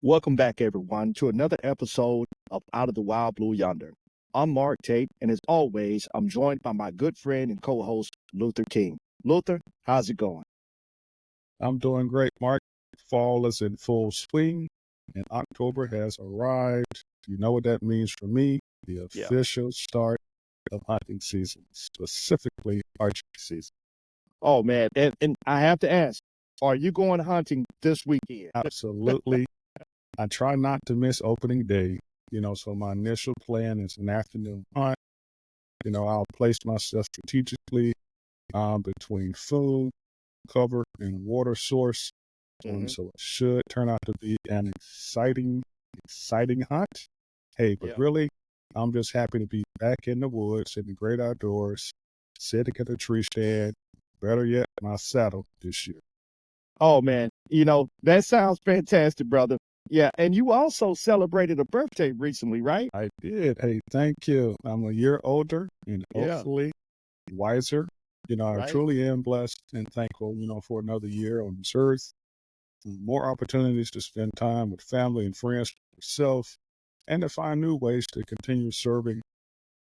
Welcome back, everyone, to another episode of Out of the Wild Blue Yonder. I'm Mark Tate, and as always, I'm joined by my good friend and co-host, Luther King. Luther, how's it going? I'm doing great, Mark. Fall is in full swing, and October has arrived. You know what that means for me? The Yeah. official start of hunting season, specifically archery season. Oh, man, and I have to ask, are you going hunting this weekend? Absolutely. I try not to miss opening day, so my initial plan is an afternoon hunt. I'll place myself strategically between food, cover, and water source. So it should turn out to be an exciting hunt. Hey, but Yeah. really, I'm just happy to be back in the woods in the great outdoors, sitting at a tree stand, better yet, my saddle this year. Oh, man, that sounds fantastic, brother. Yeah, and you also celebrated a birthday recently, right? I did. Hey, thank you. I'm a year older and Yeah. hopefully wiser. I Right. truly am blessed and thankful, for another year on this earth. More opportunities to spend time with family and friends, yourself, and to find new ways to continue serving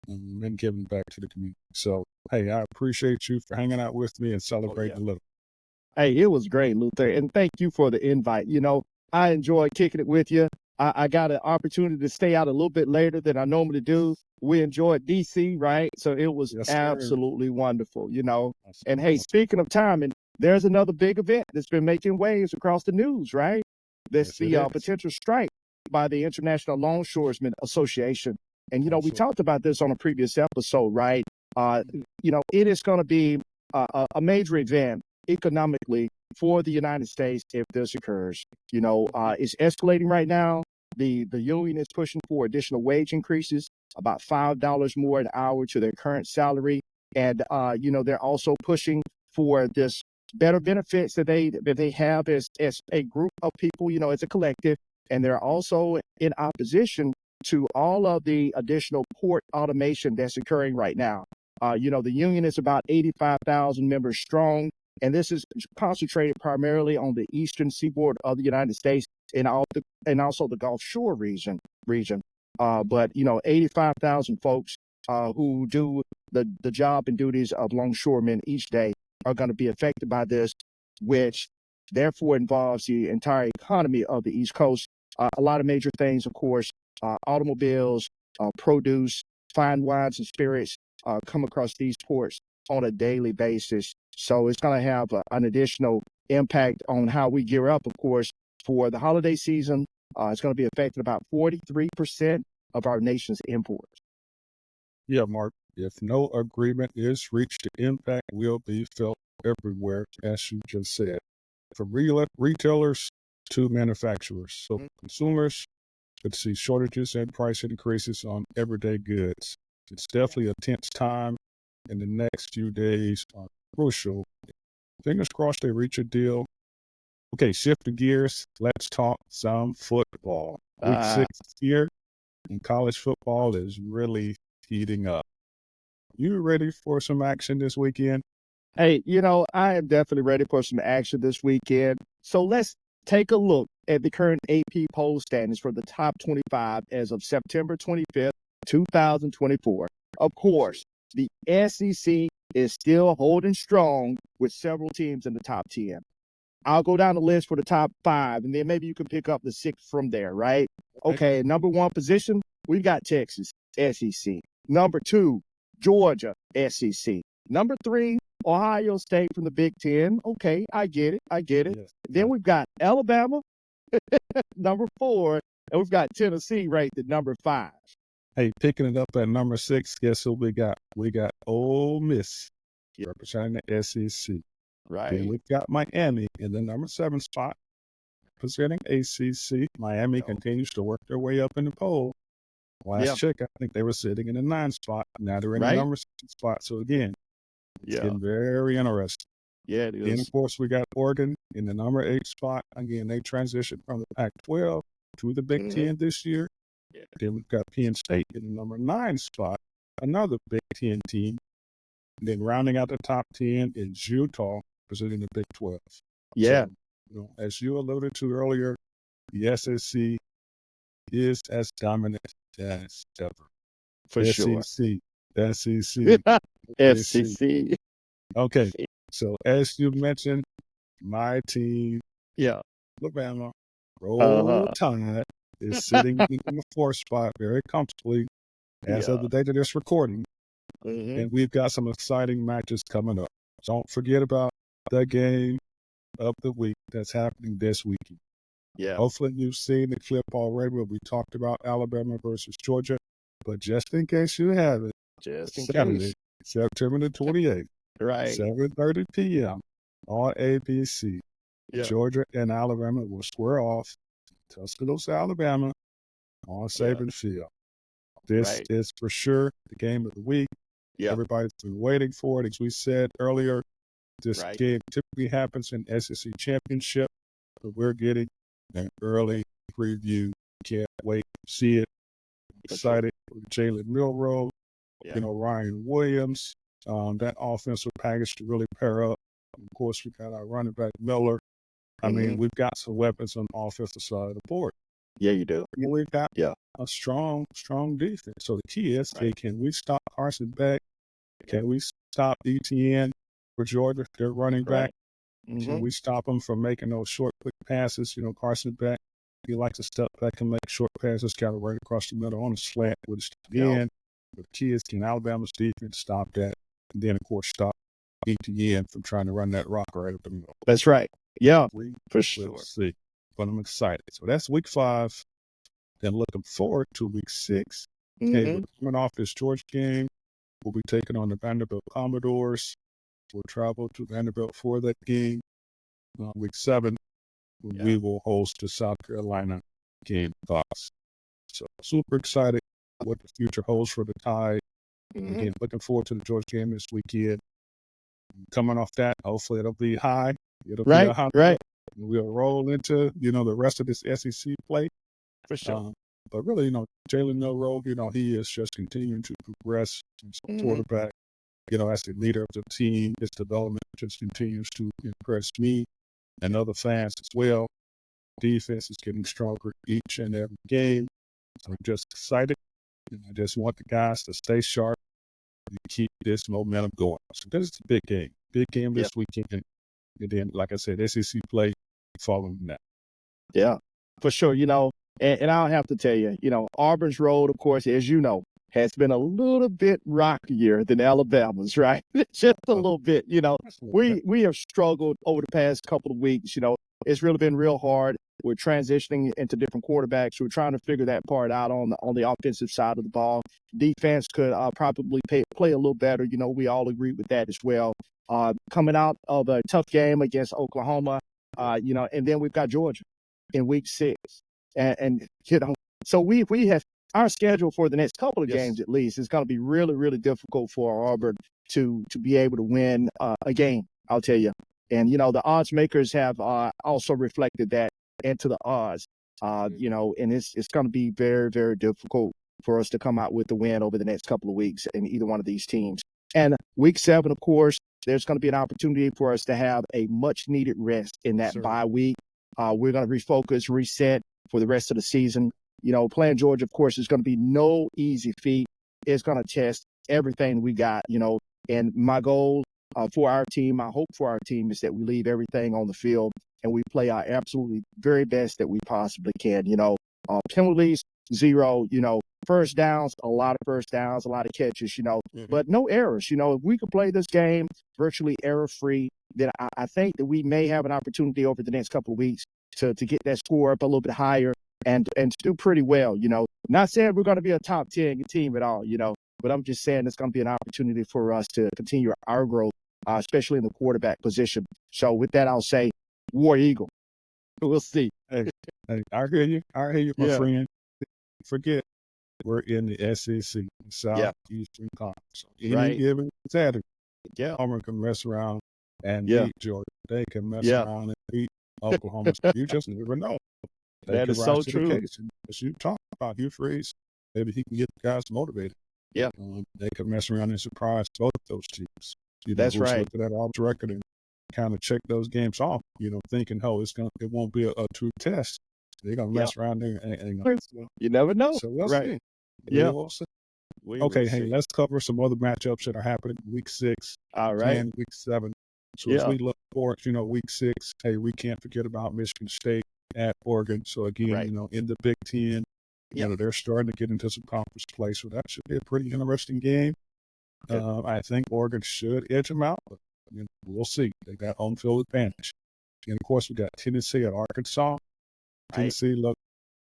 and giving back to the community. So, hey, I appreciate you for hanging out with me and celebrating a little. Hey, it was great, Luther, and thank you for the invite. I enjoyed kicking it with you. I got an opportunity to stay out a little bit later than I normally do. We enjoyed DC, right? So it was Yes, sir. absolutely wonderful. That's And hey, speaking of timing, there's another big event that's been making waves across the news, right? That's Yes, it the is. potential strike by the International Longshoremen Association. And, we Absolutely. talked about this on a previous episode, right? It is going to be a major event economically for the United States if this occurs. It's escalating right now. The union is pushing for additional wage increases, about $5 more an hour to their current salary, and they're also pushing for this better benefits that they have as a group of people, as a collective, and they're also in opposition to all of the additional port automation that's occurring right now. The union is about 85,000 members strong, and this is concentrated primarily on the eastern seaboard of the United States and also the Gulf Shore region. But 85,000 folks who do the job and duties of longshoremen each day are going to be affected by this, which therefore involves the entire economy of the East Coast. A lot of major things, of course, automobiles, produce, fine wines and spirits come across these ports on a daily basis. So it's going to have an additional impact on how we gear up, of course, for the holiday season. It's going to be affecting about 43% of our nation's imports. Yeah, Mark. If no agreement is reached, the impact will be felt everywhere, as you just said, from retailers to manufacturers. So consumers could see shortages and price increases on everyday goods. It's definitely a tense time, and the next few days are crucial. Fingers crossed they reach a deal. Okay, shifting gears. Let's talk some football. Week 6 here, and college football is really heating up. You ready for some action this weekend? Hey, I am definitely ready for some action this weekend. So let's take a look at the current AP poll standings for the top 25 as of September 25th, 2024. Of course, the SEC is still holding strong with several teams in the top 10. I'll go down the list for the top 5, and then maybe you can pick up the 6 from there, right? Okay, number 1 position, we've got Texas, SEC. Number 2, Georgia, SEC. Number 3, Ohio State from the Big Ten. Okay, I get it. Yes. Then we've got Alabama, number 4, and we've got Tennessee ranked at number 5. Hey, picking it up at number 6, guess who we got? We got Ole Miss representing the SEC. Right. Then we've got Miami in the number 7 spot, representing ACC. Miami continues to work their way up in the poll. Last check, I think they were sitting in the 9 spot. Now they're in the number 6 spot. So again, it's getting very interesting. Yeah, it is. Then, of course, we got Oregon in the number 8 spot. Again, they transitioned from the Pac-12 to the Big Ten this year. Yeah. Then we've got Penn State in the number 9 spot, another Big Ten team. And then rounding out the top 10 is Utah, presenting the Big 12. Yeah. So, as you alluded to earlier, the SEC is as dominant as ever. For sure. SEC, SEC, SEC. FCC. Okay, so as you mentioned, my team, Yeah. Alabama, Roll Uh-huh. Tide, is sitting in the fourth spot very comfortably as of the date of this recording. Mm-hmm. And we've got some exciting matches coming up. Don't forget about the game of the week that's happening this weekend. Yeah. Hopefully you've seen the clip already where we talked about Alabama versus Georgia. But just in case you haven't, Just in Saturday, case. September the 28th, Right. 7:30 p.m. on ABC, Yeah. Georgia and Alabama will square off Tuscaloosa, Alabama on Saban Field. This Right. is for sure the game of the week. Yeah. Everybody's been waiting for it. As we said earlier, this Right. game typically happens in SEC Championship, but we're getting an early preview. Can't wait to see it. Excited for Jalen Milroe, Yeah. Ryan Williams, that offensive package to really pair up. Of course, we got our running back Miller. I mean, we've got some weapons on the offensive side of the board. Yeah, you do. And we've got Yeah. a strong defense. So the key is, Right. can we stop Carson Beck? Can we stop ETN for Georgia, their running back? Right. Can we stop them from making those short, quick passes? Carson Beck, he likes to step back and make short passes kind of right across the middle on a slant with his end. The key is, can Alabama's defense stop that? And then, of course, stop ETN from trying to run that rock right up the middle. That's right. Yeah, We for will sure. see. But I'm excited. So that's week 5. Then looking forward to week 6. Hey, we're coming off this Georgia game. We'll be taking on the Vanderbilt Commodores. We'll travel to Vanderbilt for that game. Week 7, we will host the South Carolina Gamecocks. So super excited what the future holds for the Tide. Again, looking forward to the Georgia game this weekend. Coming off that, hopefully it'll be high. It'll be a high. Right. We'll roll into, the rest of this SEC play. For sure. But really, Jalen Milroe, he is just continuing to progress as a quarterback. As the leader of the team, his development just continues to impress me and other fans as well. Defense is getting stronger each and every game. So I'm just excited. And I just want the guys to stay sharp and keep this momentum going. So this is a big game. Big game this weekend. And then, like I said, SEC play following that. Yeah, for sure. And I'll have to tell you, Auburn's road, of course, as you know, has been a little bit rockier than Alabama's, right? Just a little bit. We have struggled over the past couple of weeks. It's really been real hard. We're transitioning into different quarterbacks. We're trying to figure that part out on the offensive side of the ball. Defense could probably play a little better. We all agree with that as well. Coming out of a tough game against Oklahoma, and then we've got Georgia in week 6. And so we have our schedule for the next couple of games, at least, is going to be really, really difficult for Auburn to be able to win a game, I'll tell you. And, the odds makers have also reflected that into the odds, and it's going to be very, very difficult for us to come out with the win over the next couple of weeks in either one of these teams. And week 7, of course, there's going to be an opportunity for us to have a much-needed rest in that bye week. We're going to refocus, reset for the rest of the season. Playing Georgia, of course, is going to be no easy feat. It's going to test everything we got, and my goal for our team, my hope for our team is that we leave everything on the field and we play our absolutely very best that we possibly can. Penalties, 0, first downs, a lot of first downs, a lot of catches, but no errors. If we could play this game virtually error-free, then I think that we may have an opportunity over the next couple of weeks to get that score up a little bit higher and to do pretty well. Not saying we're going to be a top 10 team at all, but I'm just saying it's going to be an opportunity for us to continue our growth, especially in the quarterback position. So with that, I'll say War Eagle. We'll see. Hey, I hear you. My friend. Forget we're in the SEC, Southeastern Conference. So any given Saturday, Auburn can mess around and beat Georgia. They can mess around and beat Oklahoma. You just never know. That is so true. As you talk about Hugh Freeze, maybe he can get the guys motivated. Yeah. They could mess around and surprise both of those teams. That's right. Look at that Auburn's record and kind of check those games off, thinking, it won't be a true test. They're gonna Yeah. mess around there and ain't gonna. You never know. So we'll Right. see. Yeah. We'll see. We Okay, will hey, see. let's cover some other matchups that are happening week 6 All right. and week 7. So as Yeah. we look forward, week 6, hey, we can't forget about Michigan State at Oregon. So again, Right. in the Big Ten, Yeah. they're starting to get into some conference play. So that should be a pretty interesting game. Okay. I think Oregon should edge them out, but we'll see. They got home field advantage. And of course, we got Tennessee at Arkansas. Right. Tennessee looked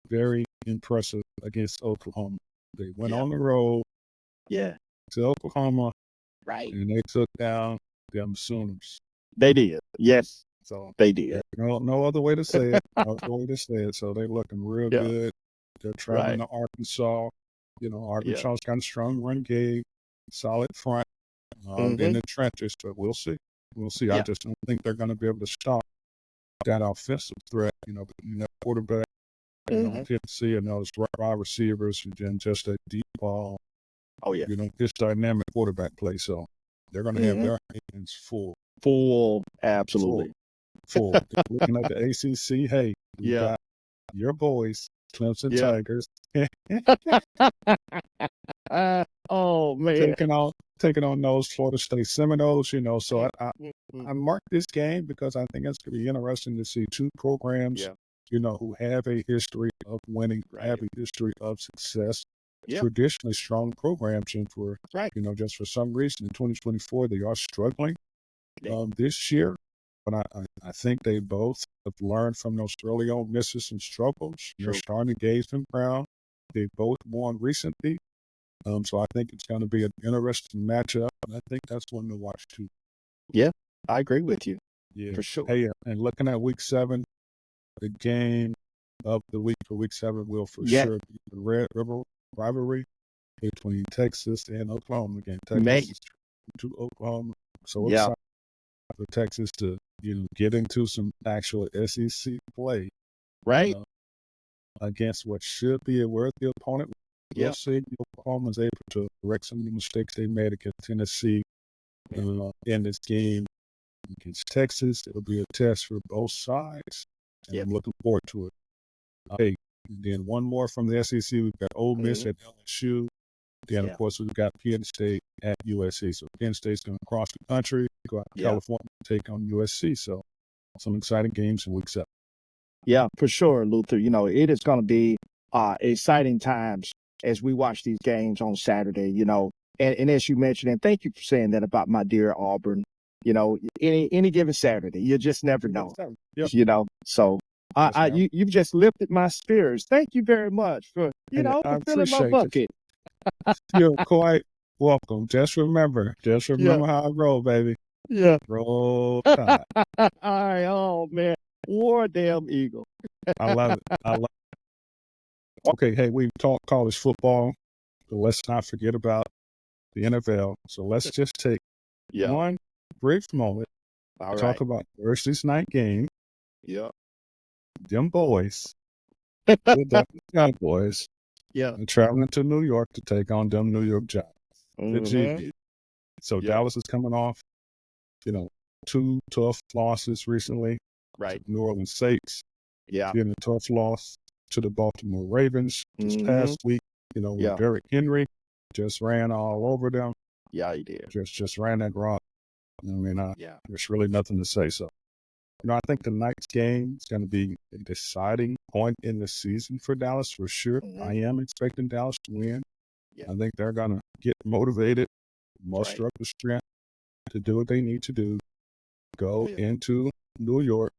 very impressive against Oklahoma. They went Yeah. on the road Yeah. to Oklahoma, Right. and they took down them Sooners. They did. Yes, So they did. no other way to say it. No other way to say it. So they're looking real Yeah. good. They're traveling Right. to Arkansas. Arkansas's got a strong run game, solid front in the trenches, but we'll see. We'll see. I Yeah. just don't think they're going to be able to stop that offensive threat. Quarterback, Tennessee, and those wide receivers, and then just a deep ball. Oh yeah. This dynamic quarterback play. So they're going to have their hands full. Full. Absolutely. Full. Looking at the ACC, hey, we got your boys, Clemson Tigers, oh man. taking on those Florida State Seminoles. So I marked this game because I think it's going to be interesting to see two programs, who have a history of winning, have a history of success. Traditionally strong programs, and for just for some reason in 2024 they are struggling this year. But I think they both have learned from those early on misses and struggles. They're starting to gauge them ground. They both won recently. So I think it's going to be an interesting matchup. And I think that's one to watch too. Yeah, I agree with you. Yeah, for sure. Hey, and looking at week 7, the game of the week for week 7 will for sure be the Red River rivalry between Texas and Oklahoma. Again, Texas to Oklahoma. So excited for Texas to get into some actual SEC play, against what should be a worthy opponent. We'll see if Oklahoma's able to correct some of the mistakes they made against Tennessee in this game against Texas. It'll be a test for both sides, and I'm looking forward to it. Hey, then one more from the SEC. We've got Ole Miss at LSU. Then, of course, we've got Penn State at USC. So Penn State's going to cross the country, go out to California, take on USC. So some exciting games in week 7. Yeah, for sure, Luther. It is going to be exciting times as we watch these games on Saturday, and as you mentioned, and thank you for saying that about my dear Auburn, any given Saturday, you just never know, so you've just lifted my spirits. Thank you very much for, for filling my bucket. You're quite welcome. Just remember how I roll, baby. Yeah. Roll Tide. All right. Oh, man. War damn Eagle. I love it. Okay, hey, we've talked college football, but let's not forget about the NFL. So let's just take one brief moment to talk about Thursday's night game. Yeah. Them boys, the Cowboys, are traveling to New York to take on them New York Giants. The GB. So Dallas is coming off, 2 tough losses recently. Right. New Orleans Saints. Yeah. Getting a tough loss to the Baltimore Ravens this past week. With Derrick Henry just ran all over them. Yeah, he did. Just ran that rock. There's really nothing to say. So, I think the night's game is going to be a deciding point in the season for Dallas for sure. I am expecting Dallas to win. Yeah. I think they're going to get motivated, muster up the strength to do what they need to do, go into New York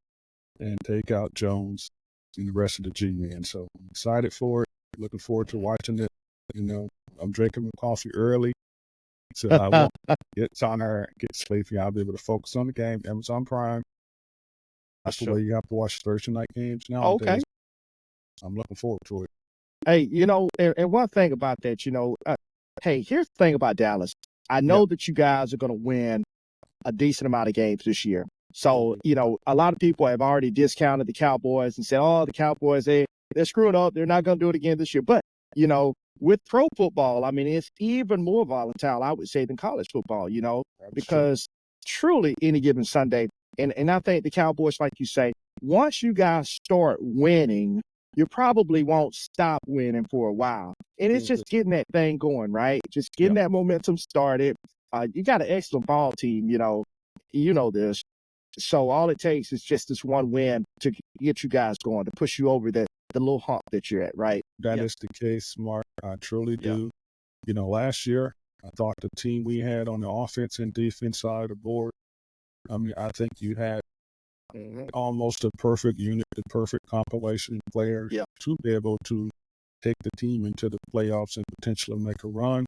and take out Jones and the rest of the G-Men. So I'm excited for it. Looking forward to watching it. I'm drinking my coffee early, so I won't get tired, get sleepy. I'll be able to focus on the game. Amazon Prime. That's the way you have to watch Thursday night games now. Okay. I'm looking forward to it. Hey, and one thing about that, hey, here's the thing about Dallas. I know that you guys are going to win a decent amount of games this year. So, a lot of people have already discounted the Cowboys and said, oh, the Cowboys, they're screwing up. They're not going to do it again this year. But, with pro football, it's even more volatile, I would say, than college football, because truly any given Sunday, and I think the Cowboys, like you say, once you guys start winning, you probably won't stop winning for a while. And it's just getting that thing going, right? Just getting that momentum started. You got an excellent ball team, you know this. So all it takes is just this one win to get you guys going, to push you over the little hump that you're at, right? That is the case, Mark. I truly do. You know, last year, I thought the team we had on the offense and defense side of the board, I mean, I think you had almost a perfect unit, the perfect compilation of players to be able to take the team into the playoffs and potentially make a run.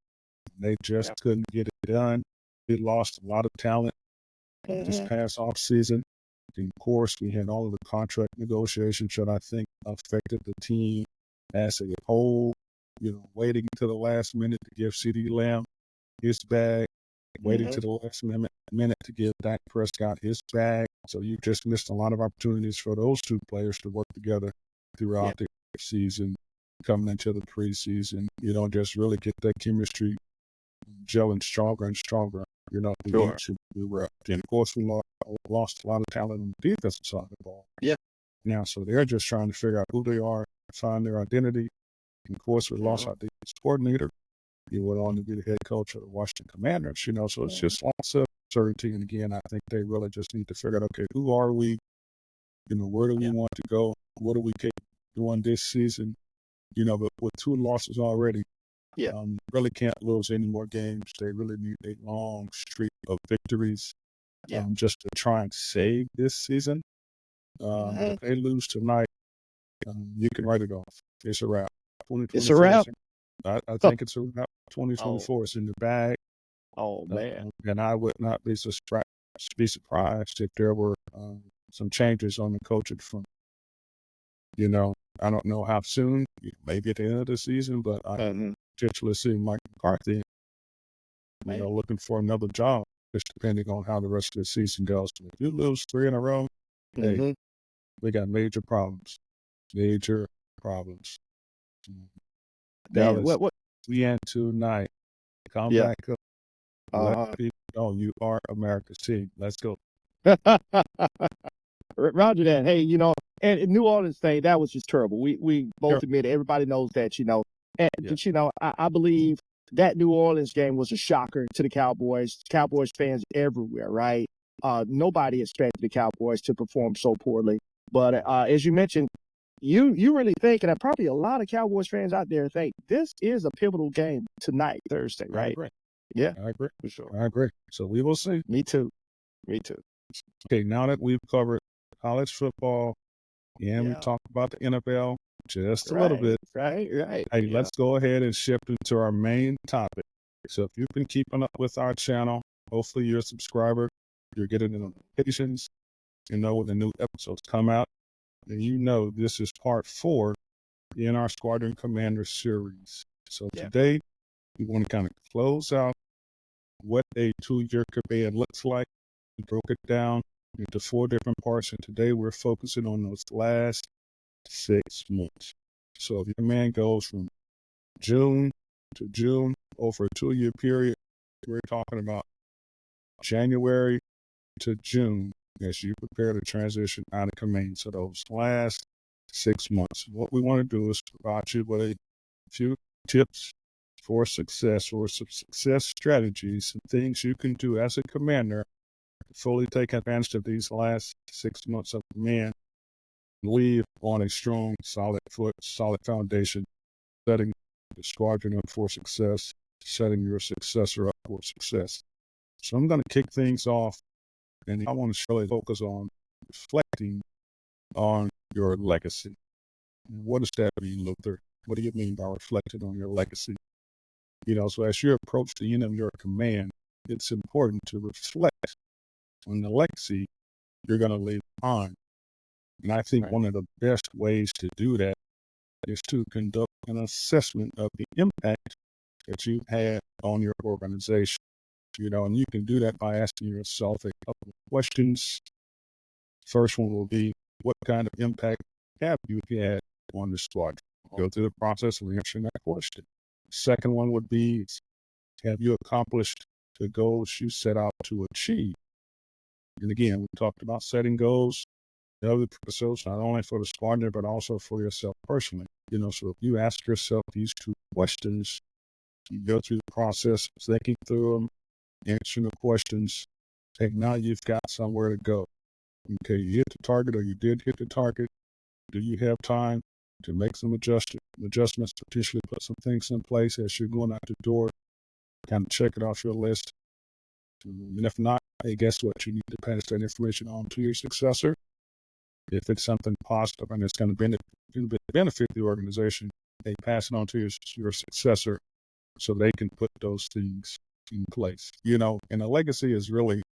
They just couldn't get it done. We lost a lot of talent this past offseason. And of course, we had all of the contract negotiations that I think affected the team as a whole, you know, waiting to the last minute to give CeeDee Lamb his bag, waiting to the last minute to give Dak Prescott his bag. So you just missed a lot of opportunities for those two players to work together throughout the season, coming into the preseason. You know, just really get that chemistry gelling stronger and stronger. You know, and of course, we lost a lot of talent on the defensive side of the ball. Now, so they're just trying to figure out who they are, find their identity. And of course, we lost our defense coordinator. He went on to be the head coach of the Washington Commanders, you know, so it's just lots of uncertainty. And again, I think they really just need to figure out, okay, who are we? You know, where do we want to go? What are we capable of doing this season? You know, but with 2 losses already, really can't lose any more games. They really need a long streak of victories just to try and save this season. If they lose tonight, you can write it off. It's a wrap. It's a wrap? I think it's a wrap. 2024 is in the bag. Oh, man. And I would not be surprised if there were some changes on the coaching front. You know, I don't know how soon, maybe at the end of the season, but I potentially see Mike McCarthy, you know, looking for another job, just depending on how the rest of the season goes. If you lose 3 in a row, hey, we got major problems. Major problems. Man, Dallas, what? we end tonight. Come back up. Let people know you are America's team. Let's go. Roger that. Hey, you know, and New Orleans thing, that was just terrible. We both admit it. Everybody knows that, you know. And, but, you know, I believe that New Orleans game was a shocker to the Cowboys fans everywhere, right? Nobody expected the Cowboys to perform so poorly. But as you mentioned, you really think, and probably a lot of Cowboys fans out there think, this is a pivotal game tonight, Thursday, right? I agree. Yeah, I agree. for sure. I agree. So we will see. Me too. Okay, now that we've covered college football and we talked about the NFL just a little bit. Right. Hey, let's go ahead and shift into our main topic. So if you've been keeping up with our channel, hopefully you're a subscriber, you're getting the notifications, you know when the new episodes come out, and you know this is part 4 in our Squadron Commander series. So today, we want to kind of close out what a 2-year command looks like. We broke it down into 4 different parts, and today we're focusing on those last 6 months. So if your command goes from June to June over a 2-year period, we're talking about January to June as you prepare to transition out of command. So those last 6 months, what we want to do is provide you with a few tips for success, or some success strategies and things you can do as a commander to fully take advantage of these last 6 months of command, leave on a strong, solid foundation, setting the squadron up for success, setting your successor up for success. So I'm going to kick things off, and I want to really focus on reflecting on your legacy. And what does that mean, Luther? What do you mean by reflecting on your legacy? You know, so as you approach the end of your command, it's important to reflect on the legacy you're going to leave behind. And I think one of the best ways to do that is to conduct an assessment of the impact that you've had on your organization. You know, and you can do that by asking yourself a couple of questions. First one will be, what kind of impact have you had on the squadron? Go through the process of answering that question. Second one would be, have you accomplished the goals you set out to achieve? And again, we talked about setting goals. other episodes, not only for the squadron, but also for yourself personally. So if you ask yourself these two questions, you go through the process of thinking through them, answering the questions, hey, now you've got somewhere to go. Okay, you hit the target or you did hit the target. Do you have time to make some adjustments, potentially put some things in place as you're going out the door, kind of check it off your list? And if not, hey, guess what? You need to pass that information on to your successor. If it's something positive and it's going to benefit the organization, they pass it on to your successor so they can put those things in place. And a legacy is really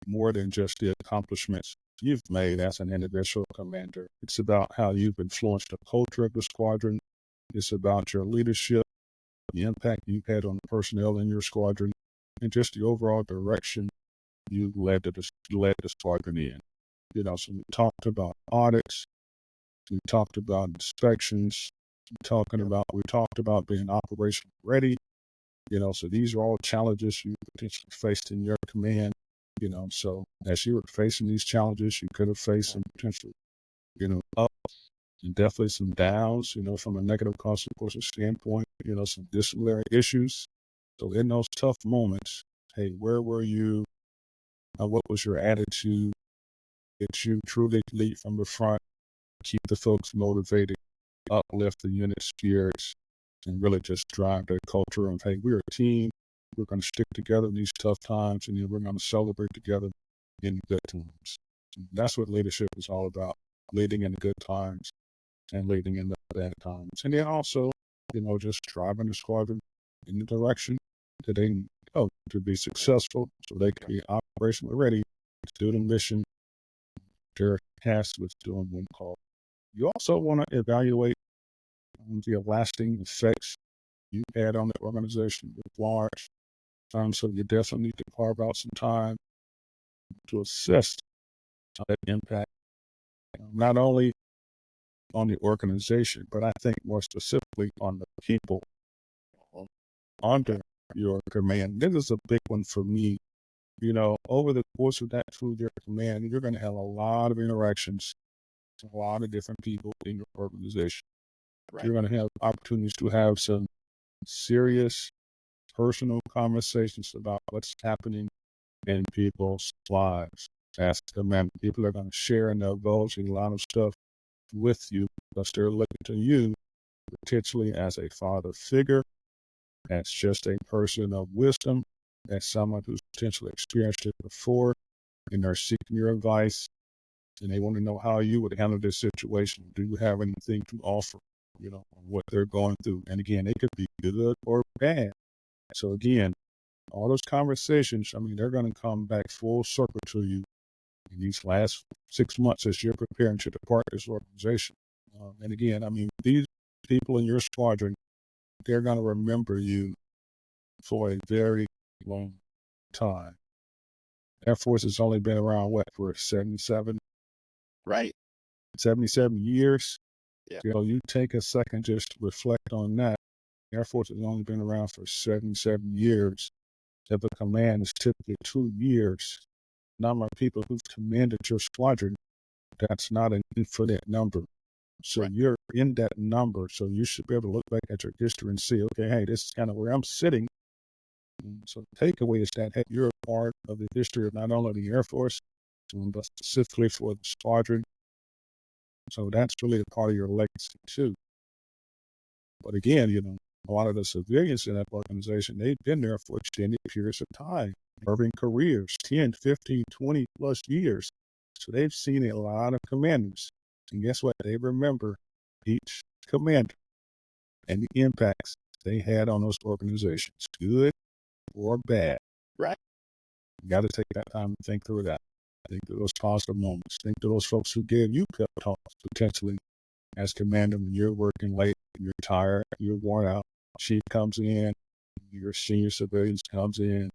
more than just the accomplishments you've made as an individual commander. It's about how you've influenced the culture of the squadron. It's about your leadership, the impact you've had on the personnel in your squadron, and just the overall direction you led the squadron in. So we talked about audits, we talked about inspections, we talked about being operationally ready. So these are all challenges you potentially faced in your command. So as you were facing these challenges, you could have faced some potential, ups and definitely some downs, from a negative consequences standpoint, some disciplinary issues. So in those tough moments, hey, where were you? What was your attitude? Did you truly lead from the front, keep the folks motivated, uplift the unit spirits, and really just drive that culture of, hey, we're a team. We're going to stick together in these tough times, and we're going to celebrate together in good times. And that's what leadership is all about, leading in the good times and leading in the bad times. And then also, just driving the squadron in the direction that they need to go to be successful so they can be operationally ready to do the mission they're tasked with doing when called. You also want to evaluate the lasting effects you've had on the organization at large. So you definitely need to carve out some time to assess that impact, not only on the organization, but I think more specifically on the people under your command. This is a big one for me. Over the course of that 2-year command, you're going to have a lot of interactions with a lot of different people in your organization. Right. You're going to have opportunities to have some serious personal conversations about what's happening in people's lives. As a commander, people are going to share and divulge a lot of stuff with you because they're looking to you potentially as a father figure, as just a person of wisdom, as someone who's potentially experienced it before, and they're seeking your advice, and they want to know how you would handle this situation. Do you have anything to offer, on what they're going through? And again, it could be good or bad. So again, all those conversations, they're going to come back full circle to you in these last 6 months as you're preparing to depart this organization. And again, these people in your squadron, they're going to remember you for a very long time. Air Force has only been around, for 77? Right. 77 years. Yeah. You take a second just to reflect on that. Air Force has only been around for 77 years. If a command is typically 2 years, number of people who've commanded your squadron, that's not an infinite number. So right. You're in that number. So you should be able to look back at your history and see, okay, hey, this is kind of where I'm sitting. And so the takeaway is that, hey, you're a part of the history of not only the Air Force, but specifically for the squadron. So that's really a part of your legacy too. But again, a lot of the civilians in that organization, they've been there for extended periods of time, serving careers, 10, 15, 20 plus years. So they've seen a lot of commanders. And guess what? They remember each commander and the impacts they had on those organizations, good or bad. Right. You got to take that time to think through that. Think through those positive moments. Think to those folks who gave you pep talks potentially as commander when you're working late, you're tired, you're worn out. Chief comes in, your senior civilians comes in,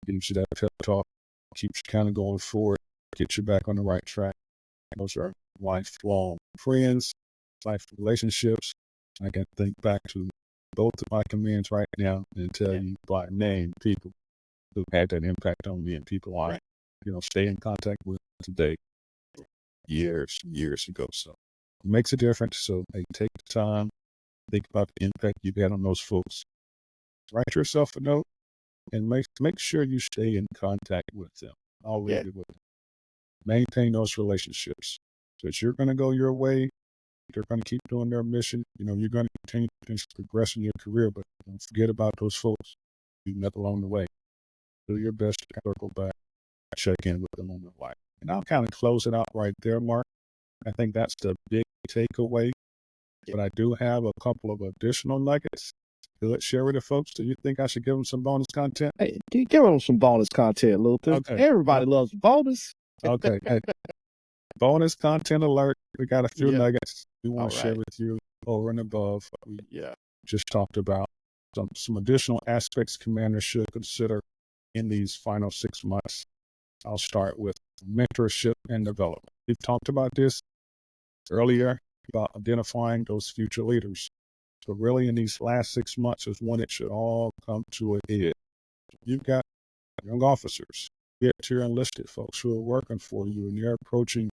gives you that pep talk, keeps you kind of going forward, gets you back on the right track. Those are lifelong friends, life relationships. I can think back to both of my commands right now and tell you by name people who had that impact on me and people I, stay in contact with today. years ago. So it makes a difference. So hey, take the time, think about the impact you've had on those folks. Write yourself a note and make sure you stay in contact with them. I'll leave it with them. Maintain those relationships. Because you're going to go your way. They're going to keep doing their mission. You're going to continue to progress in your career, but don't forget about those folks you met along the way. Do your best to circle back, check in with them on their life. And I'll kind of close it out right there, Mark. I think that's the big takeaway. But I do have a couple of additional nuggets. Let's share with the folks. Do you think I should give them some bonus content? Hey, give them some bonus content, Luther. Okay. Everybody loves bonus. Okay. Hey, bonus content alert. We got a few nuggets we want to share with you over and above what we just talked about. Some additional aspects commanders should consider in these final 6 months. I'll start with mentorship and development. We've talked about this earlier about identifying those future leaders. So really in these last 6 months is when it should all come to a head. You've got young officers, get to your enlisted folks who are working for you and they're approaching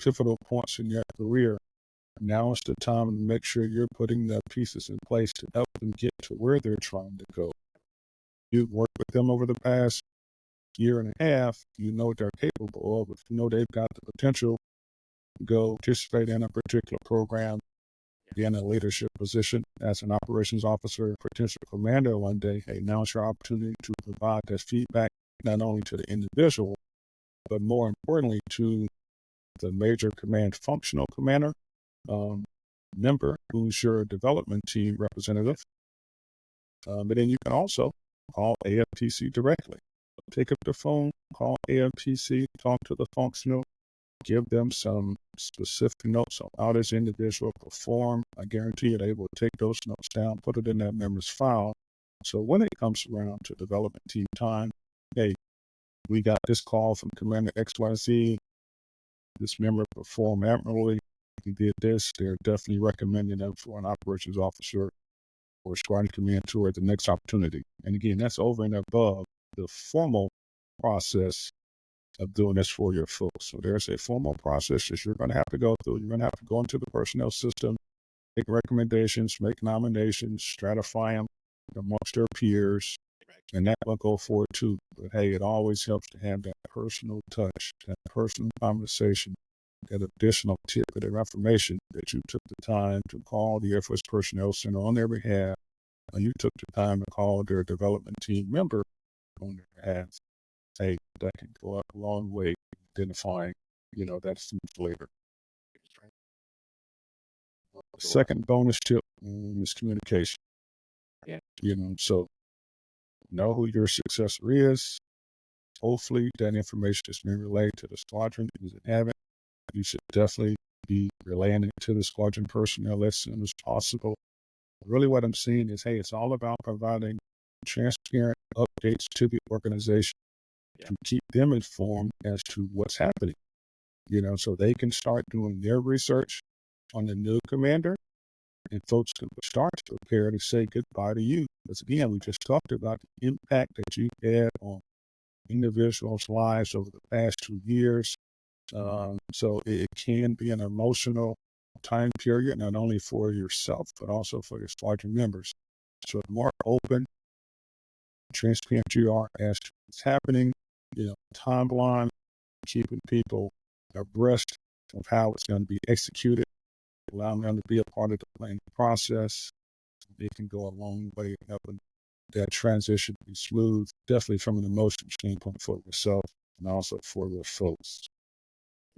pivotal points in your career. Now is the time to make sure you're putting the pieces in place to help them get to where they're trying to go. You've worked with them over the past year and a half. You know what they're capable of. If you know they've got the potential to go participate in a particular program, be in a leadership position as an operations officer, potential commander one day, hey, now it's your opportunity to provide that feedback not only to the individual, but more importantly to the major command functional commander member who's your development team representative. But then you can also call AFTC directly. Pick up the phone, call AFTC, talk to the functional, give them some specific notes on how this individual performed. I guarantee you they will take those notes down, put it in that member's file. So when it comes around to development team time, hey, we got this call from Commander XYZ. This member performed admirably. He did this. They're definitely recommending them for an operations officer or squadron commander at the next opportunity. And again, that's over and above the formal process of doing this for your folks. So there's a formal process that you're going to have to go through. You're going to have to go into the personnel system, make recommendations, make nominations, stratify them amongst their peers, and that will go forward too. But hey, it always helps to have that personal touch, that personal conversation, that additional tidbit of information that you took the time to call the Air Force Personnel Center on their behalf, and you took the time to call their development team member on their behalf. Hey, that can go up a long way identifying, that future leader. The second bonus tip is communication. So know who your successor is. Hopefully that information is being relayed to the squadron. If you haven't, you should definitely be relaying it to the squadron personnel as soon as possible. Really what I'm seeing is, hey, it's all about providing transparent updates to the organization to keep them informed as to what's happening, so they can start doing their research on the new commander and folks can start to prepare to say goodbye to you. Because again, we just talked about the impact that you had on individuals' lives over the past 2 years. So it can be an emotional time period, not only for yourself, but also for your squadron members. So the more open, transparent you are as to what's happening, timeline, keeping people abreast of how it's going to be executed, allowing them to be a part of the planning process. It can go a long way in helping that transition be smooth, definitely from an emotional standpoint for yourself and also for your folks.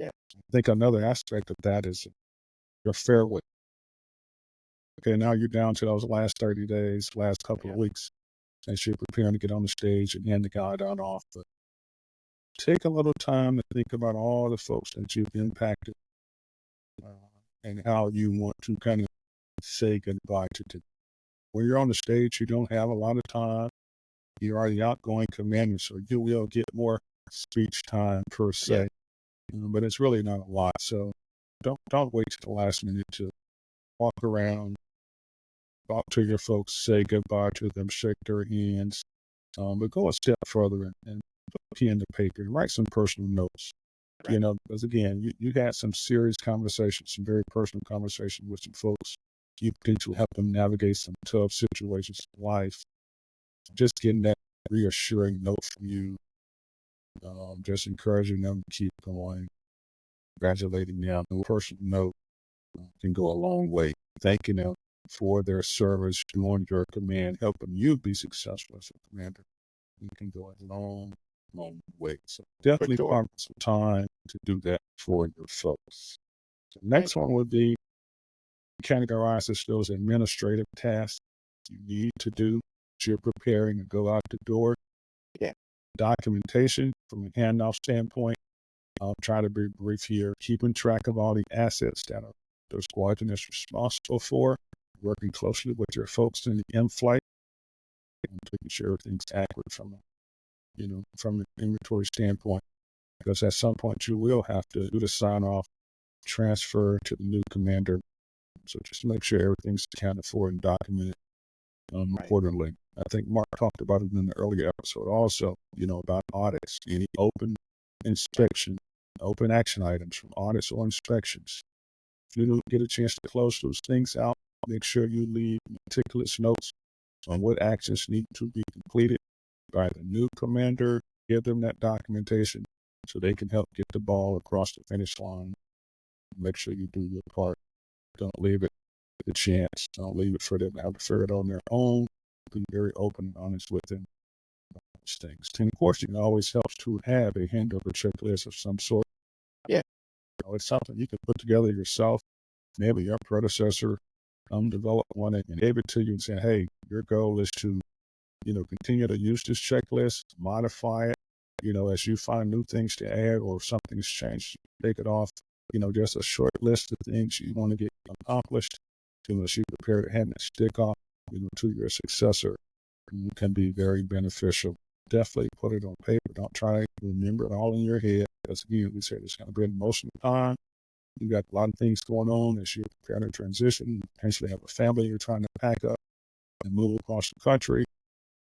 I think another aspect of that is your farewell. Okay, now you're down to those last 30 days, last couple of weeks, as you're preparing to get on the stage and hand the guide on off. But take a little time to think about all the folks that you've impacted and how you want to kind of say goodbye to them. When you're on the stage, you don't have a lot of time. You are the outgoing commander, so you will get more speech time per se. But it's really not a lot. So don't wait till the last minute to walk around, talk to your folks, say goodbye to them, shake their hands, but go a step further and put a pen to paper and write some personal notes. Right. Because again, you had some serious conversations, some very personal conversations with some folks. You potentially help them navigate some tough situations in life. Just getting that reassuring note from you, just encouraging them to keep going, congratulating them. A personal note can go a long way. Thanking them for their service during your command, helping you be successful as a commander. You can go a long, long way. So definitely sure. carve some time to do that for your folks. The next one would be categorize as those administrative tasks you need to do as you're preparing to go out the door. Yeah. Documentation from a handoff standpoint. I'll try to be brief here. Keeping track of all the assets that the squadron is responsible for, working closely with your folks in the in-flight, and making sure everything's accurate from an inventory standpoint. Because at some point you will have to do the sign-off, transfer to the new commander. So just make sure everything's accounted for and documented accordingly. I think Mark talked about it in the earlier episode also, about audits, any open inspection, open action items from audits or inspections. If you don't get a chance to close those things out, make sure you leave meticulous notes on what actions need to be completed by the new commander. Give them that documentation so they can help get the ball across the finish line. Make sure you do your part. Don't leave it to chance. Don't leave it for them to have to figure it on their own. Be very open and honest with them about these things. And of course, it always helps to have a handover checklist of some sort. Yeah. It's something you can put together yourself. Maybe your predecessor develop one and gave it to you and say, hey, your goal is to, continue to use this checklist, modify it, as you find new things to add or if something's changed, take it off. Just a short list of things you want to get accomplished. As you prepare to hand that stick off, to your successor, can be very beneficial. Definitely put it on paper. Don't try to remember it all in your head. Because again, we said it's going to be an emotional time. You got a lot of things going on as you're preparing to transition. You potentially have a family you're trying to pack up and move across the country.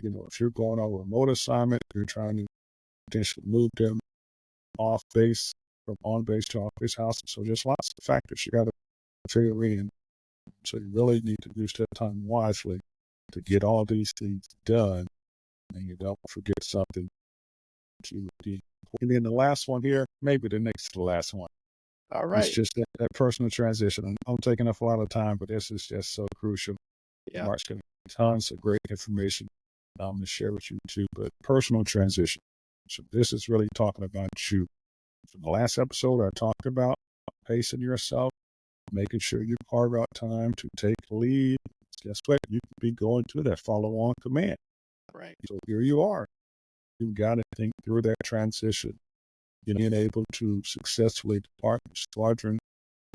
If you're going on a remote assignment, you're trying to potentially move them off base, from on base to off base housing. So just lots of factors you got to figure in. So you really need to use that time wisely to get all these things done, and you don't forget something that you did. And then the last one here, maybe the next to the last one. All right. It's just that personal transition. I'm taking up a lot of time, but this is just so crucial. Yeah. Mark's going to have tons of great information to share with you too, but personal transition. So this is really talking about you. From the last episode, I talked about pacing yourself, making sure you carve out time to take lead. Guess what? You could be going to that follow-on command. Right. So here you are. You've got to think through that transition. Being able to successfully depart your squadron,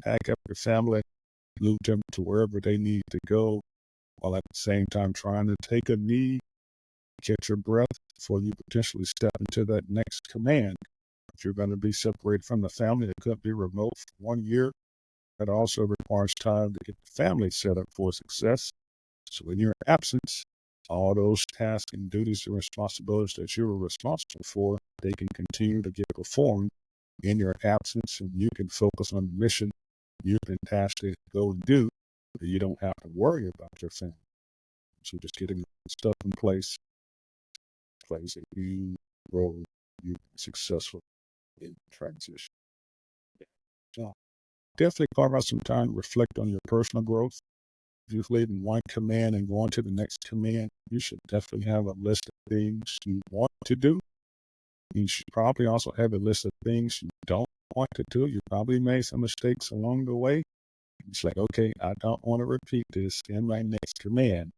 pack up your family, move them to wherever they need to go, while at the same time trying to take a knee, catch your breath before you potentially step into that next command. If you're going to be separated from the family, it could be remote for 1 year. That also requires time to get the family set up for success. So in your absence, all those tasks and duties and responsibilities that you were responsible for, they can continue to get performed in your absence, and you can focus on the mission you've been tasked to go and do. You don't have to worry about your family. So just getting stuff in place plays a huge role. You're successful in transition. So definitely carve out some time to reflect on your personal growth. If you've leaving one command and going to the next command, you should definitely have a list of things you want to do. You should probably also have a list of things you don't want to do. You probably made some mistakes along the way. It's like, okay, I don't want to repeat this in my next command.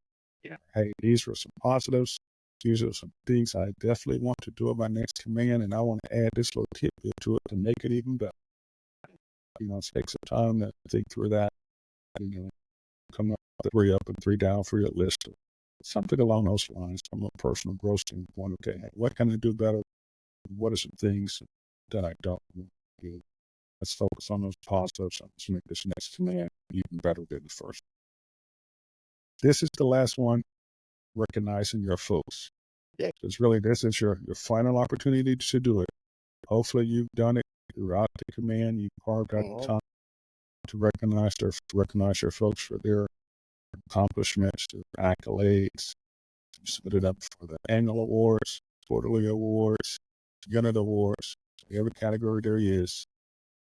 Yeah. Hey, these were some positives. These are some things I definitely want to do in my next command, and I want to add this little tidbit to it to make it even better. Take some time to think through that. Come up with 3 up and 3 down for your list. Something along those lines from a personal growth standpoint. Okay, hey, what can I do better? What are some things that I don't want to do? Let's focus on those positives. Let's make this next command even better than the first. This is the last one, recognizing your folks. Yeah. Because really, this is your final opportunity to do it. Hopefully, you've done it throughout the command. You carved out Mhm. time to recognize your folks for their accomplishments, their accolades. You split it up for the annual awards, quarterly awards, unit awards, every category there is.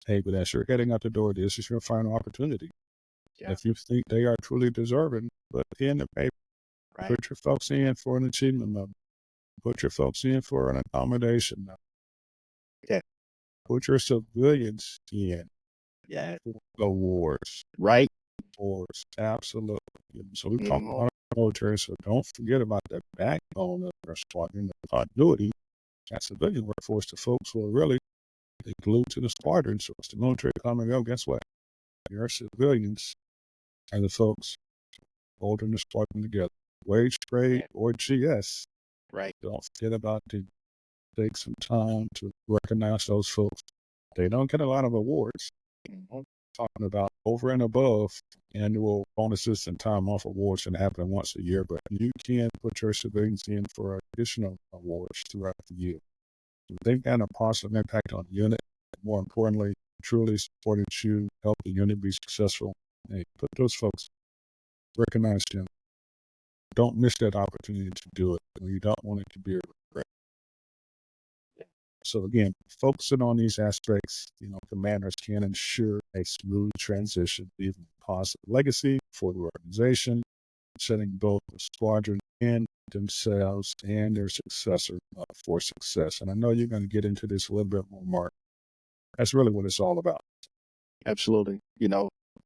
Hey, but as you're heading out the door, this is your final opportunity. Yeah. If you think they are truly deserving, put pen to paper. Right. Put your folks in for an achievement level. Put your folks in for an accommodation level. Yeah. Put your civilians in Yeah. for awards. Right. Awards. Absolutely. So we talk Mhm. about the military, so don't forget about the backbone of our squadron, the continuity, that civilian workforce, the folks who are really glued to the squadron. So it's the military coming and go, guess what? Your civilians are the folks holding the squadron together. Wage grade or GS. Right. Don't forget about to take some time to recognize those folks. They don't get a lot of awards. I'm talking about over and above annual bonuses and time off awards that happen once a year, but you can put your civilians in for additional awards throughout the year. They've had a positive impact on the unit. More importantly, truly supported you, help the unit be successful. Hey, put those folks, recognize them. Don't miss that opportunity to do it. You don't want it to be a regret. So again, focusing on these aspects, commanders can ensure a smooth transition, leaving a positive legacy for the organization, setting both the squadron and themselves and their successor for success. And I know you're going to get into this a little bit more, Mark. That's really what it's all about. Absolutely.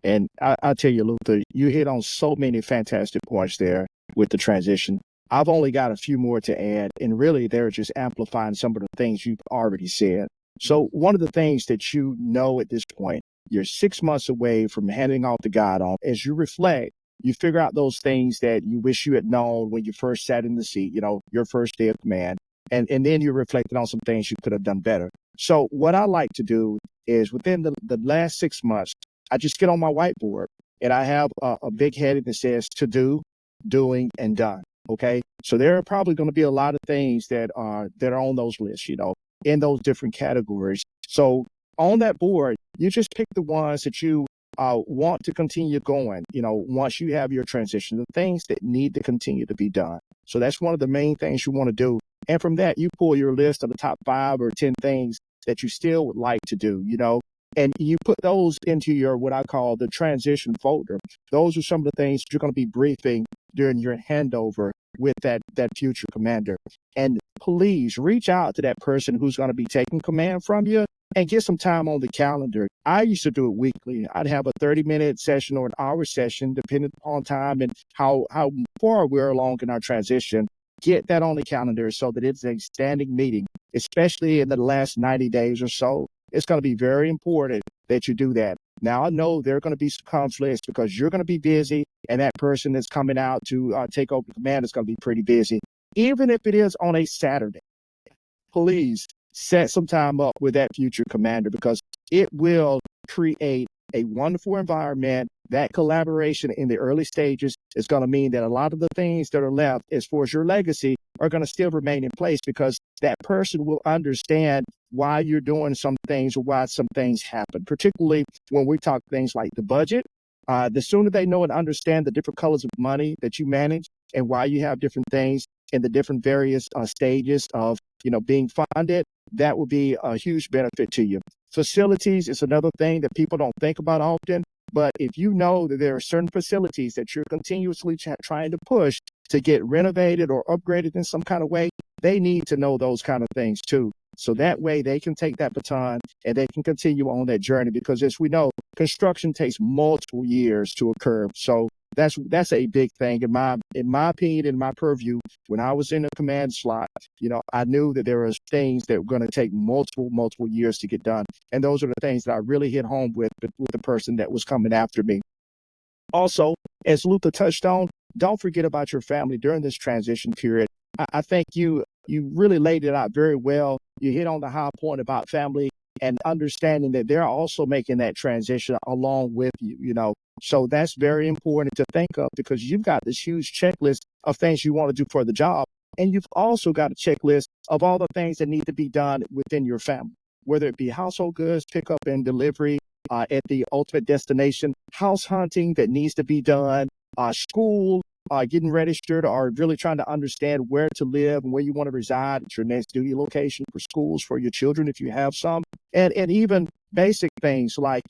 And I tell you, Luther, you hit on so many fantastic points there with the transition. I've only got a few more to add, and really they're just amplifying some of the things you've already said. So one of the things that at this point, you're 6 months away from handing off the guide off. As you reflect, you figure out those things that you wish you had known when you first sat in the seat, your first day of command. And then you're reflecting on some things you could have done better. So what I like to do is within the last 6 months, I just get on my whiteboard and I have a big heading that says to do, doing, and done. Okay. So there are probably going to be a lot of things that are on those lists, in those different categories. So on that board, you just pick the ones that you want to continue going, once you have your transition, the things that need to continue to be done. So that's one of the main things you want to do. And from that, you pull your list of the top 5 or 10 things that you still would like to do, and you put those into your, what I call the transition folder. Those are some of the things you're going to be briefing during your handover with that future commander. And please reach out to that person who's going to be taking command from you and get some time on the calendar. I used to do it weekly. I'd have a 30-minute session or an hour session, depending upon time and how far we're along in our transition. Get that on the calendar so that it's a standing meeting, especially in the last 90 days or so. It's going to be very important that you do that. Now, I know there are going to be some conflicts because you're going to be busy and that person that's coming out to take over the command is going to be pretty busy. Even if it is on a Saturday, please set some time up with that future commander because it will create a wonderful environment. That collaboration in the early stages is going to mean that a lot of the things that are left as far as your legacy are going to still remain in place because that person will understand why you're doing some things or why some things happen, particularly when we talk things like the budget. The sooner they know and understand the different colors of money that you manage and why you have different things in the different various stages of being funded, that will be a huge benefit to you. Facilities is another thing that people don't think about often. But if you know that there are certain facilities that you're continuously trying to push to get renovated or upgraded in some kind of way, they need to know those kind of things too. So that way they can take that baton and they can continue on that journey because as we know, construction takes multiple years to occur. So that's a big thing in my opinion, in my purview. When I was in a command slot, I knew that there was things that were going to take multiple years to get done. And those are the things that I really hit home with the person that was coming after me. Also, as Luther touched on, don't forget about your family during this transition period. I think you really laid it out very well. You hit on the high point about family and understanding that they're also making that transition along with you, So that's very important to think of because you've got this huge checklist of things you want to do for the job. And you've also got a checklist of all the things that need to be done within your family. whether it be household goods, pickup and delivery at the ultimate destination, house hunting that needs to be done, school, getting registered, or really trying to understand where to live and where you want to reside at your next duty location for schools for your children if you have some, and even basic things like,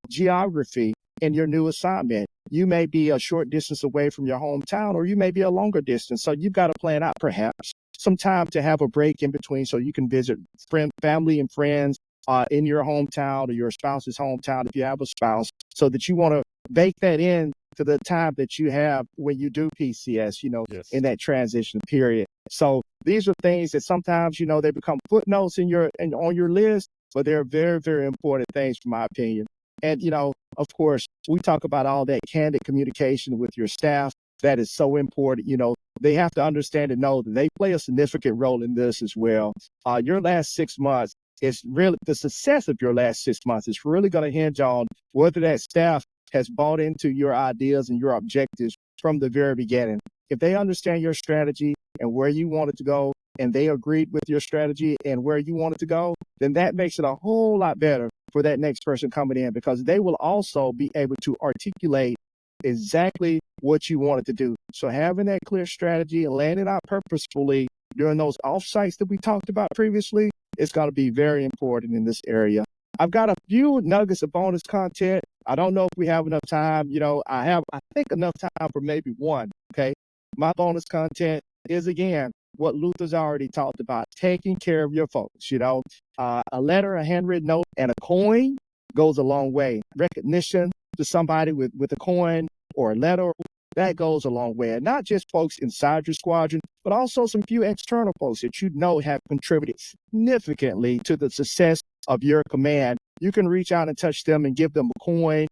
geography in your new assignment. You may be a short distance away from your hometown, or you may be a longer distance. So you've got to plan out perhaps some time to have a break in between so you can visit family and friends in your hometown or your spouse's hometown if you have a spouse, so that you want to bake that in to the time that you have when you do PCS, Yes. in that transition period. So these are things that sometimes, they become footnotes on your list, but they're very, very important things, from my opinion. And, of course, we talk about all that candid communication with your staff. That is so important. They have to understand and know that they play a significant role in this as well. Your last 6 months is really, the success of your last 6 months is really going to hinge on whether that staff has bought into your ideas and your objectives from the very beginning. If they understand your strategy and where you want it to go, and they agreed with your strategy and where you want it to go, then that makes it a whole lot better for that next person coming in, because they will also be able to articulate exactly what you want it to do. So having that clear strategy and laying it out purposefully during those offsites that we talked about previously is going to be very important in this area. I've got a few nuggets of bonus content. I don't know if we have enough time. I think enough time for maybe one. Okay. My bonus content is, again, what Luther's already talked about, taking care of your folks. A letter, a handwritten note, and a coin goes a long way. Recognition to somebody with a coin or a letter, that goes a long way. And not just folks inside your squadron, but also some few external folks that have contributed significantly to the success of your command. You can reach out and touch them and give them a coin,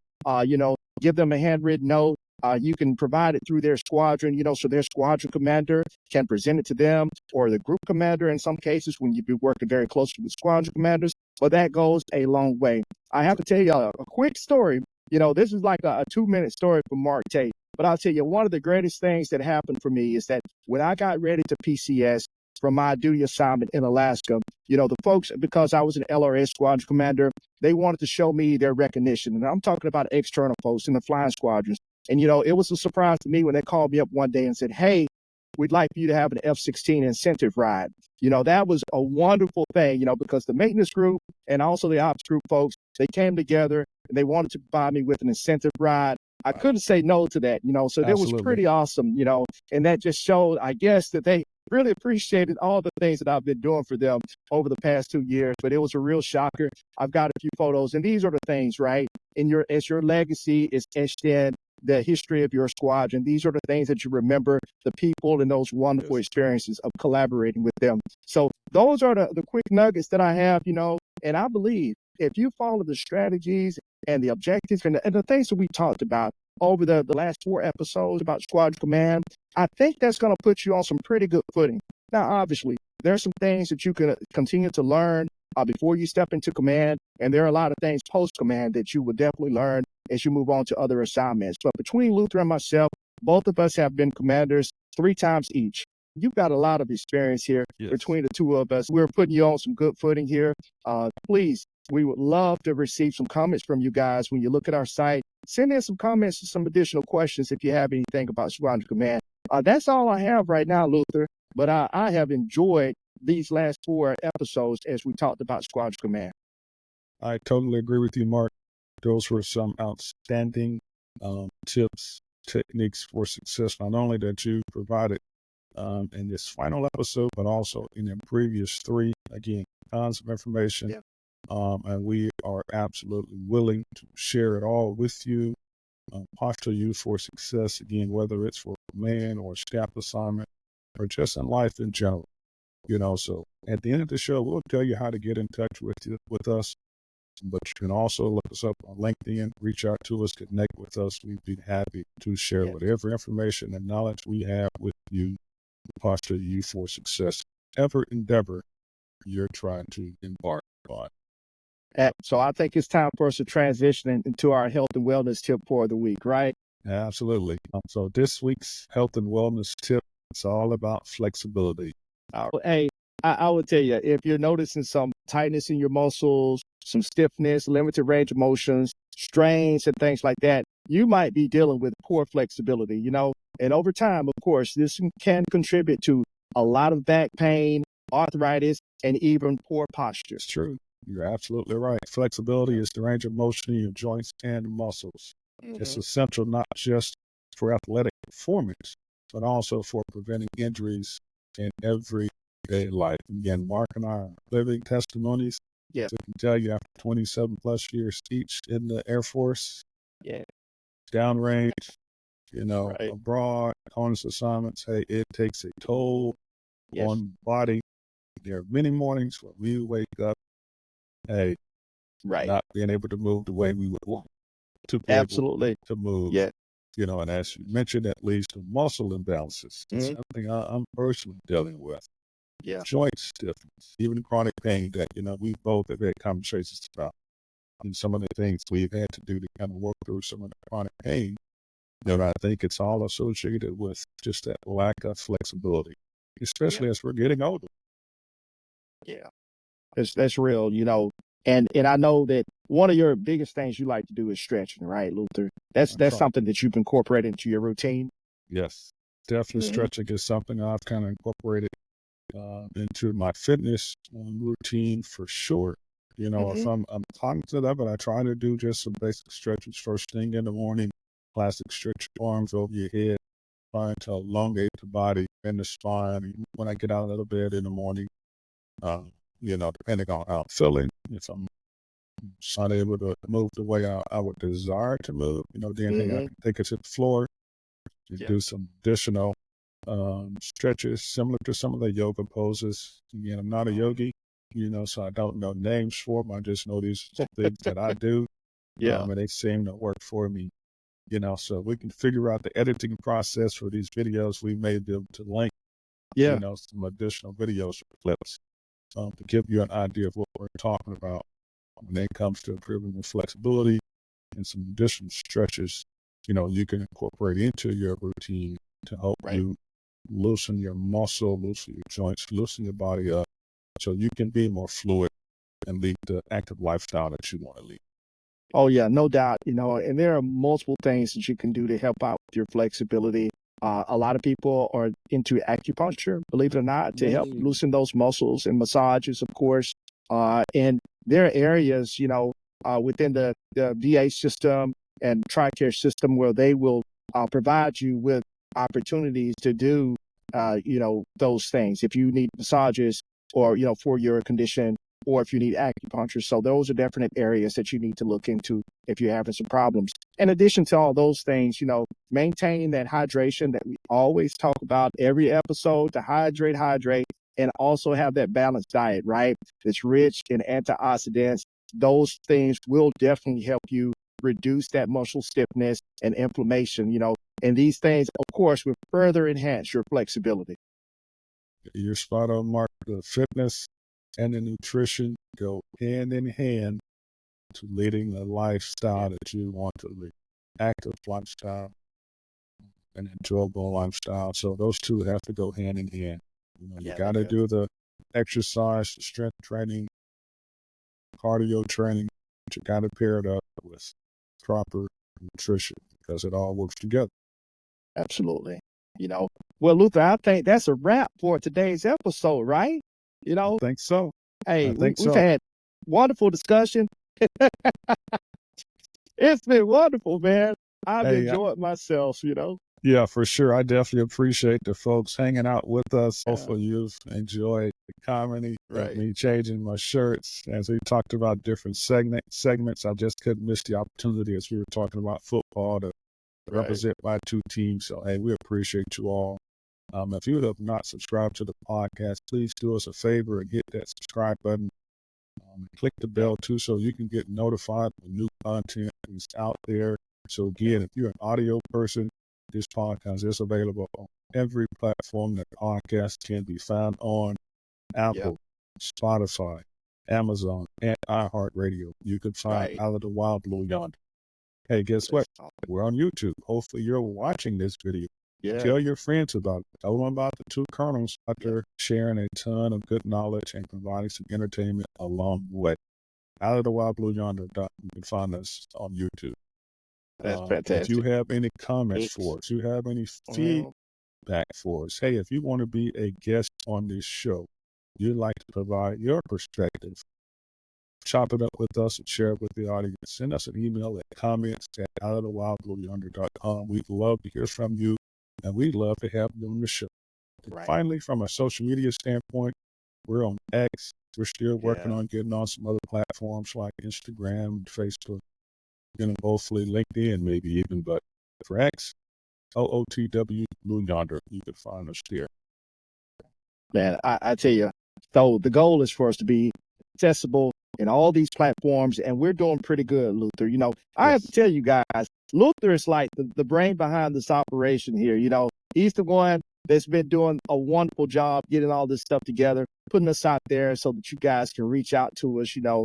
give them a handwritten note. You can provide it through their squadron, so their squadron commander can present it to them, or the group commander in some cases when you be working very closely with squadron commanders. But that goes a long way. I have to tell you a quick story. This is like a 2-minute story from Mark Tate. But I'll tell you, one of the greatest things that happened for me is that when I got ready to PCS from my duty assignment in Alaska, the folks, because I was an LRS squadron commander, they wanted to show me their recognition. And I'm talking about external folks in the flying squadrons. And, it was a surprise to me when they called me up one day and said, "Hey, we'd like for you to have an F-16 incentive ride." That was a wonderful thing, because the maintenance group and also the ops group folks, they came together and they wanted to provide me with an incentive ride. I couldn't say no to that, so that was pretty awesome, and that just showed, I guess, that they really appreciated all the things that I've been doing for them over the past 2 years. But it was a real shocker. I've got a few photos, and these are the things, right? As your legacy is etched in the history of your squadron, these are the things that you remember, the people and those wonderful experiences of collaborating with them. So those are the quick nuggets that I have, and I believe if you follow the strategies and the objectives and the things that we talked about over the last 4 episodes about Squadron Command, I think that's going to put you on some pretty good footing. Now, obviously, there's some things that you can continue to learn before you step into command, and there are a lot of things post-command that you will definitely learn as you move on to other assignments. But between Luther and myself, both of us have been commanders 3 times each. You've got a lot of experience here. Yes. Between the two of us. We're putting you on some good footing here. Please, we would love to receive some comments from you guys when you look at our site. Send in some comments and some additional questions if you have anything about Squadron Command. That's all I have right now, Luther, but I have enjoyed these last 4 episodes as we talked about Squadron Command. I totally agree with you, Mark. Those were some outstanding tips, techniques for success, not only that you provided in this final episode, but also in the previous 3. Again, tons of information. Yeah. And we are absolutely willing to share it all with you, posture you for success, again, whether it's for command or staff assignment or just in life in general. So at the end of the show, we'll tell you how to get in touch with us, but you can also look us up on LinkedIn, reach out to us, connect with us. We'd be happy to share whatever information and knowledge we have with you, posture you for success, whatever endeavor you're trying to embark on. So I think it's time for us to transition into our health and wellness tip for the week, right? Absolutely. So this week's health and wellness tip is all about flexibility. Hey, I would tell you, if you're noticing some tightness in your muscles, some stiffness, limited range of motions, strains, and things like that, you might be dealing with poor flexibility, And over time, of course, this can contribute to a lot of back pain, arthritis, and even poor posture. It's true. You're absolutely right. Flexibility is the range of motion in your joints and muscles. It's essential not just for athletic performance, but also for preventing injuries in everyday life. Again, Mark and I are living testimonies. Yeah. So I can tell you, after 27 plus years each in the Air Force, Yeah. downrange, Right. abroad, honest assignments, hey, it takes a toll Yes. on the body. There are many mornings when we wake up, hey, Right. not being able to move the way we would want to be Absolutely. able to move. Yeah. And as you mentioned, that leads to muscle imbalances. It's something I'm personally dealing with. Yeah. Joint stiffness, even chronic pain that, we both have had conversations about. And some of the things we've had to do to kind of work through some of the chronic pain, I think it's all associated with just that lack of flexibility, especially as we're getting older. Yeah. That's real, And I know that one of your biggest things you like to do is stretching, right, Luther? That's right. something that you've incorporated into your routine. Yes, definitely stretching is something I've kind of incorporated into my fitness routine for sure. If I'm cognizant of it, I try to do just some basic stretches first thing in the morning. Classic stretch your arms over your head, trying to elongate the body and the spine. When I get out of the bed in the morning, depending on how I'm feeling, if I'm not able to move the way I would desire to move, then hey, I can take it to the floor and do some additional stretches similar to some of the yoga poses. Again, I'm not a yogi, so I don't know names for them. I just know these things that I do. And they seem to work for me, so we can figure out the editing process for these videos. We may be able to link, some additional videos or clips to give you an idea of what we're talking about when it comes to improving the flexibility and some additional stretches, you can incorporate into your routine to help you loosen your muscle, loosen your joints, loosen your body up so you can be more fluid and lead the active lifestyle that you want to lead. Oh, yeah, no doubt, and there are multiple things that you can do to help out with your flexibility. A lot of people are into acupuncture, believe it or not, to help loosen those muscles, and massages, of course. And there are areas, within the VA system and TRICARE system where they will provide you with opportunities to do, those things. If you need massages or, for your condition, or if you need acupuncture. So those are definite areas that you need to look into if you're having some problems. In addition to all those things, maintaining that hydration that we always talk about every episode, to hydrate, and also have that balanced diet, right? That's rich in antioxidants. Those things will definitely help you reduce that muscle stiffness and inflammation, and these things, of course, will further enhance your flexibility. You're spot on, Mark. The fitness and the nutrition go hand in hand to leading the lifestyle that you want to lead. Active lifestyle, an enjoyable lifestyle. So those two have to go hand in hand. You got to do the exercise, the strength training, cardio training, but you got to pair it up with proper nutrition because it all works together. Absolutely. Well, Luther, I think that's a wrap for today's episode, right? I think so. Hey, we've had wonderful discussion. It's been wonderful, man. I've enjoyed myself, Yeah, for sure. I definitely appreciate the folks hanging out with us. Hopefully you've enjoyed the comedy of me changing my shirts as we talked about different segments. I just couldn't miss the opportunity as we were talking about football to represent my two teams. So, hey, we appreciate you all. If you have not subscribed to the podcast, please do us a favor and hit that subscribe button. Click the bell too so you can get notified when new content is out there. So again, if you're an audio person, this podcast is available on every platform that podcasts can be found on: Apple, Spotify, Amazon, and iHeartRadio. You can find Out of the Wild Blue Yonder. Hey, guess what? We're on YouTube. Hopefully you're watching this video Yeah. Tell your friends about it. Tell them about the two colonels out there sharing a ton of good knowledge and providing some entertainment along the way. Out of the Wild Blue Yonder, you can find us on YouTube. That's If you fantastic. have any comments for us, you have any Well, feedback for us, hey, if you want to be a guest on this show, you'd like to provide your perspective, chop it up with us and share it with the audience. Send us an email at comments@outofthewildblueyonder.com. We'd love to hear from you, and we'd love to have you on the show. And right. finally, from a social media standpoint, we're on X. We're still working on getting on some other platforms like Instagram, Facebook, hopefully LinkedIn, maybe even. But for X, OOTW Blue Yonder, you can find us there. Man, I tell you, so the goal is for us to be accessible in all these platforms, and we're doing pretty good, Luther. You know, I have to tell you guys, Luther is like the brain behind this operation here. You know, he's the one that's been doing a wonderful job getting all this stuff together, putting us out there so that you guys can reach out to us, you know,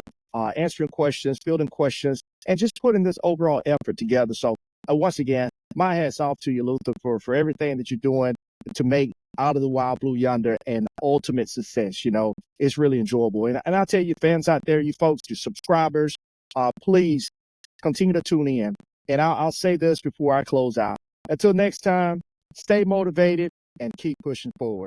answering questions, fielding questions, and just putting this overall effort together. So once again, my hat's off to you, Luther, for everything that you're doing to make Out of the Wild Blue Yonder an ultimate success. You know, it's really enjoyable. And I'll tell you, fans out there, you folks, you subscribers, please continue to tune in. And I'll say this before I close out. Until next time, stay motivated and keep pushing forward.